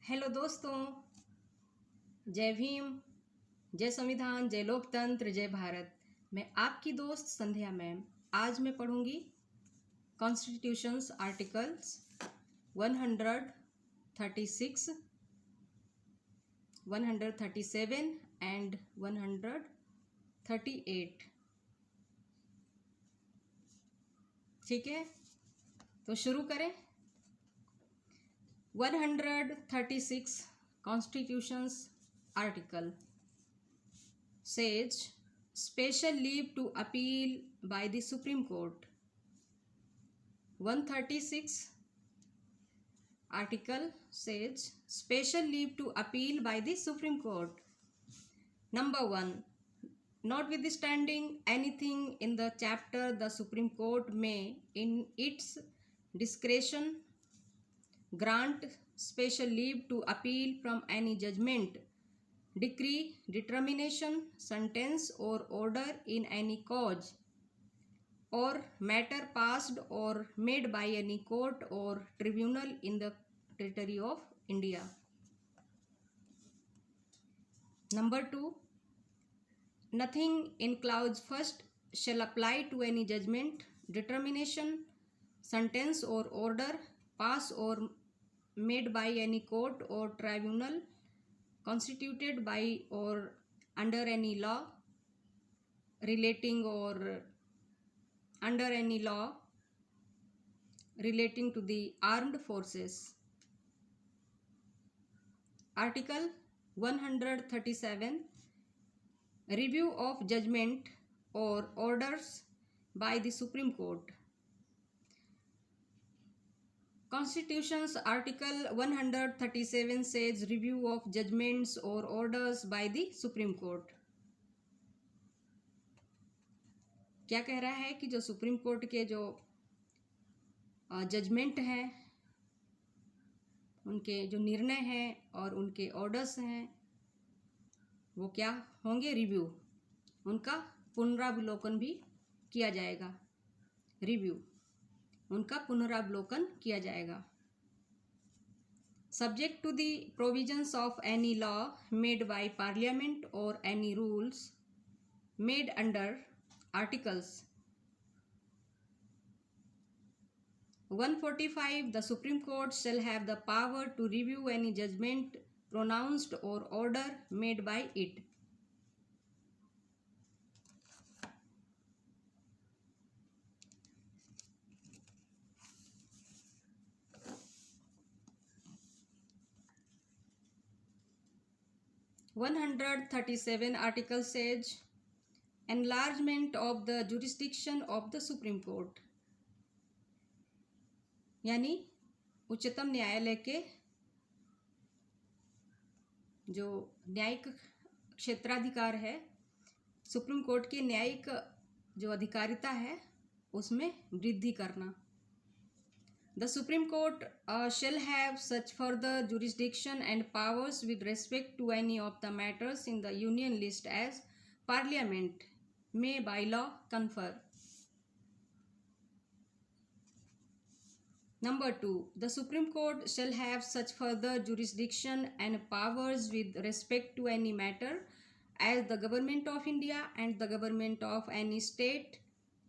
Hello दोस्तों, जय भीम, जय संविधान, जय लोकतंत्र, जय भारत। मैं आपकी दोस्त संध्या मैम। आज मैं पढ़ूंगी कॉन्स्टिट्यूशंस आर्टिकल्स 136, 137 एंड 138। ठीक है, तो शुरू करें। 136 Constitution's article says special leave to appeal by the Supreme Court. 136 article says special leave to appeal by the Supreme Court. Number 1. Notwithstanding anything in the chapter, the Supreme Court may, in its discretion, grant special leave to appeal from any judgment, decree, determination, sentence or order in any cause or matter passed or made by any court or tribunal in the territory of India. Number 2. Nothing in clause first shall apply to any judgment, determination, sentence or order passed or made by any court or tribunal constituted by or under any law relating to the armed forces. Article 137. Review of judgment or orders by the Supreme Court. Constitution's Article 137 says review of judgments or orders by the Supreme Court. क्या कह रहा है कि जो supreme court के जो judgement हैं, उनके जो निर्णय हैं और उनके ऑर्डर्स हैं, वो क्या होंगे? रिव्यू, उनका पुनरावलोकन भी किया जाएगा। रिव्यू, उनका पुनरावलोकन किया जाएगा। Subject to the provisions of any law made by Parliament or any rules made under Articles 145, the Supreme Court shall have the power to review any judgment pronounced or order made by it. (137) Article says enlargement of the jurisdiction of the Supreme Court, यानी उच्चतम न्यायालय के जो न्यायिक क्षेत्राधिकार है, supreme court के न्यायिक जो अधिकारिता है, उसमें वृद्धि करना। The Supreme Court shall have such further jurisdiction and powers with respect to any of the matters in the Union list as Parliament may by law confer. Number 2. The Supreme Court shall have such further jurisdiction and powers with respect to any matter as the Government of India and the Government of any state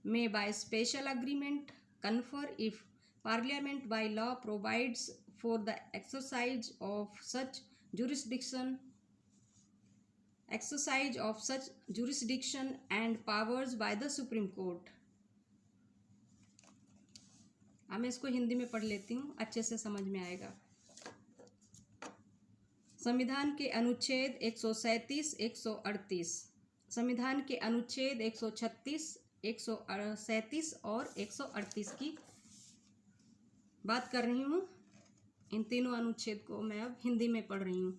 may by special agreement confer if Parliament by law provides for the exercise of such jurisdiction and powers by the Supreme Court. अब मैं इसको हिंदी में पढ़ लेती हूँ, अच्छे से समझ में आएगा। संविधान के अनुच्छेद 137, 138, संविधान के अनुच्छेद 136, 137 और 138 की बात कर रही हूँ। इन तीनों अनुच्छेद को मैं अब हिंदी में पढ़ रही हूँ।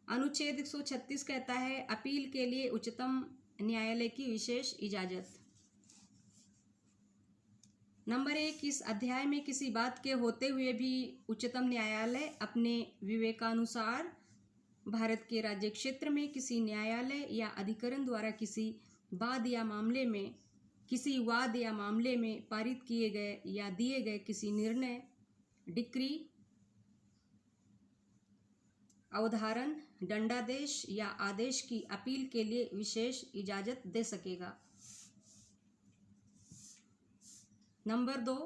अनुच्छेद 136 कहता है अपील के लिए उच्चतम न्यायालय की विशेष इजाज़त। नंबर 1, इस अध्याय में किसी बात के होते हुए भी उच्चतम न्यायालय अपने विवेकानुसार भारत के राज्य क्षेत्र में किसी न्यायालय या अधिकरण द्वारा किसी वाद या मामले में पारित किए गए या दिए गए किसी निर्णय, डिक्री, अवधारण, दंडादेश या आदेश की अपील के लिए विशेष इजाजत दे सकेगा। नंबर 2,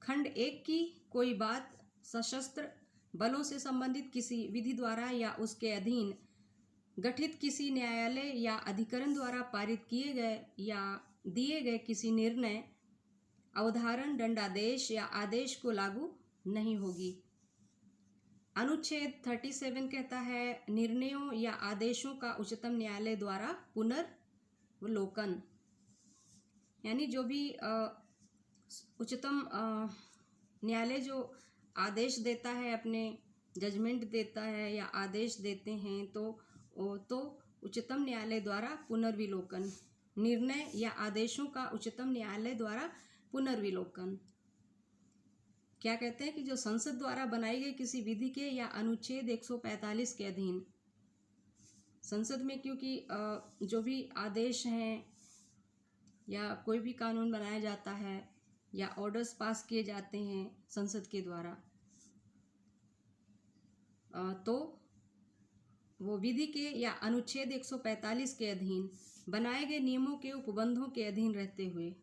खंड 1 की कोई बात सशस्त्र बलों से संबंधित किसी विधि द्वारा या उसके अधीन गठित किसी न्यायालय या अधिकरण द्वारा पारित किए गए या दिए गए किसी निर्णय, अवधारण, दंडादेश या आदेश को लागू नहीं होगी। अनुच्छेद 37 कहता है निर्णयों या आदेशों का उच्चतम न्यायालय द्वारा पुनर्वलोकन, यानी जो भी उच्चतम न्यायालय जो आदेश देता है, अपने जजमेंट देता है या आदेश देते हैं, तो उच्चतम न्यायालय द्वारा पुनर्विलोकन, निर्णय या आदेशों का उच्चतम न्यायालय द्वारा पुनर्विलोकन। क्या कहते हैं कि जो संसद द्वारा बनाई गई किसी विधि के या अनुच्छेद 145 के अधीन, संसद में क्योंकि जो भी आदेश हैं या कोई भी कानून बनाया जाता है या ऑर्डर्स पास किए जाते हैं संसद के द्वारा, तो वो विधि के या अनुच्छेद 145 के अधीन बनाए गए नियमों के उपबंधों के अधीन रहते हुए,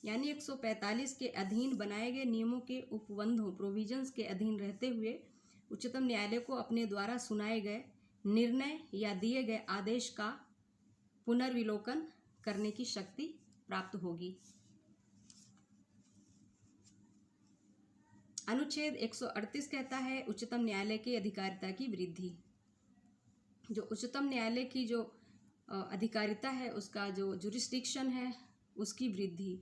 यानी 145 के अधीन बनाए गए नियमों के उपबंधों प्रोविजंस के अधीन रहते हुए उच्चतम न्यायालय को अपने द्वारा सुनाए गए निर्णय या दिए गए आदेश का पुनर्विलोकन करने की शक्ति प्राप्त होगी। अनुच्छेद 138 कहता है उच्चतम न्यायालय की अधिकारिता की वृद्धि। जो उच्चतम न्यायालय की जो अधिकारिता है, उसका जो जुरिस्डिक्शन है, उसकी वृद्धि।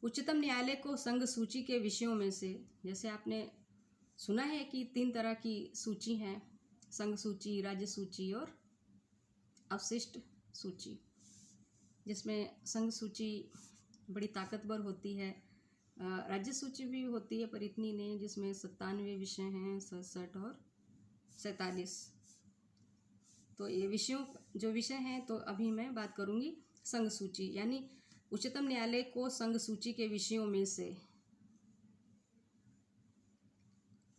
उच्चतम न्यायालय को संघ सूची के विषयों में से, जैसे आपने सुना है कि 3 तरह की सूची हैं, संघ सूची, राज्य सूची और अवशिष्ट सूची, जिसमें संघ सूची बड़ी ताकतवर होती है, राज्य सूची भी होती है पर इतनी नहीं, जिसमें 97 विषय हैं, 67 और 47। तो ये जो विषय हैं, तो अभी मैं बात करूंगी संघ सूची, यानी उच्चतम न्यायालय को संघ सूची के विषयों में से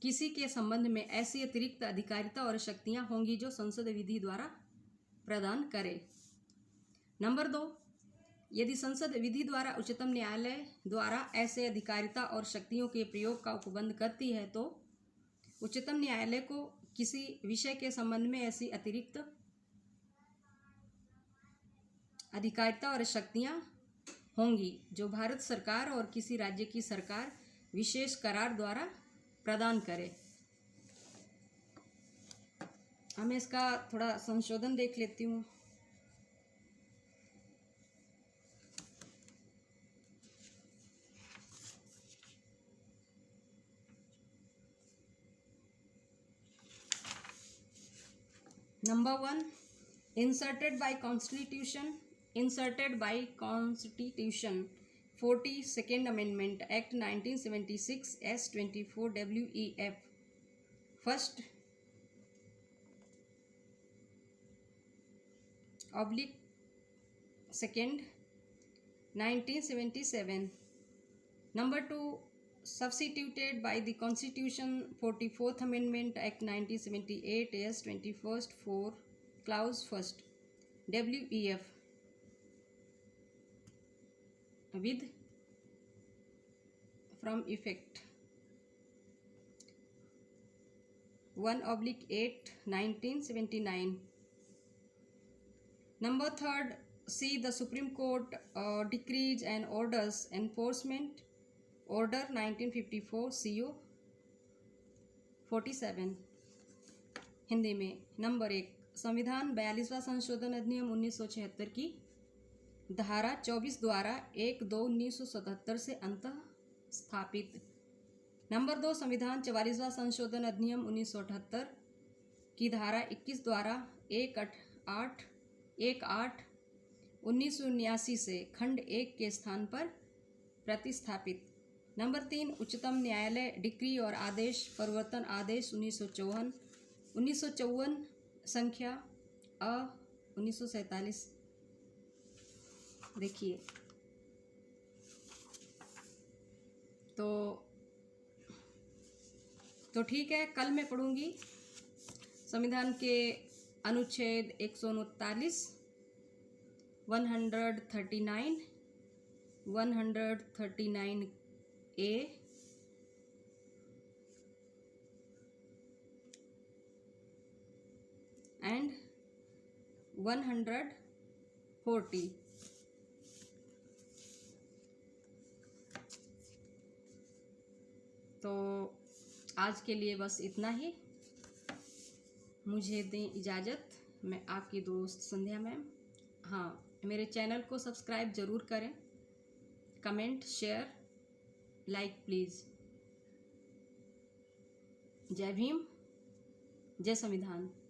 किसी के संबंध में ऐसी अतिरिक्त अधिकारिता और शक्तियां होंगी जो संसद विधि द्वारा प्रदान करे। नंबर 2, यदि संसद विधि द्वारा उच्चतम न्यायालय द्वारा ऐसे अधिकारिता और शक्तियों के प्रयोग का उपबंध करती है, तो उच्चतम न्यायालय को किसी विषय के संबंध में ऐसी अतिरिक्त अधिकारिता और शक्तियां होंगी जो भारत सरकार और किसी राज्य की सरकार विशेष करार द्वारा प्रदान करे। मैं इसका थोड़ा संशोधन देख लेती हूँ। Number 1, inserted by Constitution 42nd Amendment Act 1976 S24 WEF first oblique second 1977. Number 2, substituted by the Constitution 44th Amendment Act 1978 as 21st 4 clause 1st WEF with from effect 1/8 1979. Number 3, see the Supreme Court decrees and orders enforcement Order 1954 CO 47 Hindi में। Number 1, संविधान 42वां संशोधन अधिनियम 1976 की धारा 24 द्वारा 1/2/1977 से अंतः स्थापित। नंबर 2, संविधान 44वां संशोधन अधिनियम 1978 की धारा 21 द्वारा 1/8/1979 से खंड 1 के स्थान पर प्रतिस्थापित। नंबर 3, उच्चतम न्यायालय डिक्री और आदेश परिवर्तन आदेश 1954 संख्या 1947। देखिए, तो ठीक है, कल मैं पढ़ूंगी संविधान के अनुच्छेद 139, 139, 139A and 140. तो आज के लिए बस इतना ही। मुझे दें इजाज़त। मैं आपकी दोस्त संध्या मैम। हाँ, मेरे चैनल को सब्सक्राइब ज़रूर करें, कमेंट, शेयर, लाइक प्लीज़। जय भीम, जय संविधान।